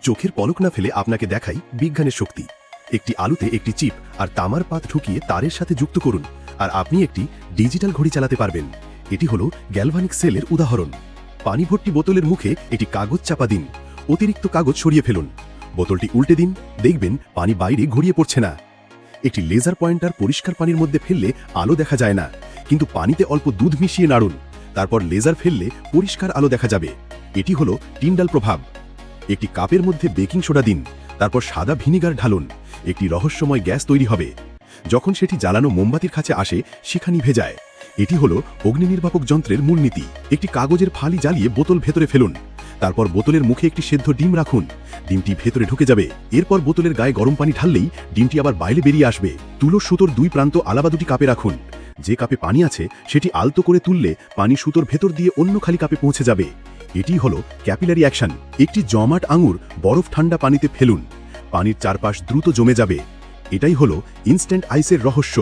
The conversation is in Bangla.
চোখের পলক না ফেলে আপনাকে দেখাই বিজ্ঞানের শক্তি। একটি আলুতে একটি চিপ আর তামার পাত ঢুকিয়ে তারের সাথে যুক্ত করুন, আর আপনি একটি ডিজিটাল ঘড়ি চালাতে পারবেন। এটি হলো গ্যালভানিক সেলের উদাহরণ। পানি ভর্তি বোতলের মুখে একটি কাগজ চাপা দিন, অতিরিক্ত কাগজ সরিয়ে ফেলুন, বোতলটি উল্টে দিন, দেখবেন পানি বাইরে গড়িয়ে পড়ছে না। একটি লেজার পয়েন্টার পরিষ্কার পানির মধ্যে ফেললে আলো দেখা যায় না, কিন্তু পানিতে অল্প দুধ মিশিয়ে নাড়ুন, তারপর লেজার ফেললে পরিষ্কার আলো দেখা যাবে। এটি হলো টিন্ডাল প্রভাব। একটি কাপের মধ্যে বেকিং সোডা দিন, তারপর সাদা ভিনিগার ঢালুন, একটি রহস্যময় গ্যাস তৈরি হবে। যখন সেটি জ্বালানো মোমবাতির কাছে আসে, শিখা নিভে যায়। এটি হলো অগ্নি নির্বাপক যন্ত্রের মূলনীতি। একটি কাগজের ফালি জ্বালিয়ে বোতল ভেতরে ফেলুন, তারপর বোতলের মুখে একটি সেদ্ধ ডিম রাখুন, ডিমটি ভেতরে ঢুকে যাবে। এরপর বোতলের গায়ে গরম পানি ঢাললেই ডিমটি আবার বাইরে বেরিয়ে আসবে। তুলোর সুতোর দুই প্রান্ত আলাদা দুটি কাপে রাখুন, যে কাপে পানি আছে সেটি আলতো করে তুললে পানি সুতোর ভেতর দিয়ে অন্য খালি কাপে পৌঁছে যাবে। এটি হলো ক্যাপিলারি অ্যাকশন। একটি জমাট আঙুর বরফ ঠান্ডা পানিতে ফেলুন, পানির চারপাশ দ্রুত জমে যাবে। এটাই হলো ইনস্ট্যান্ট আইসের রহস্য।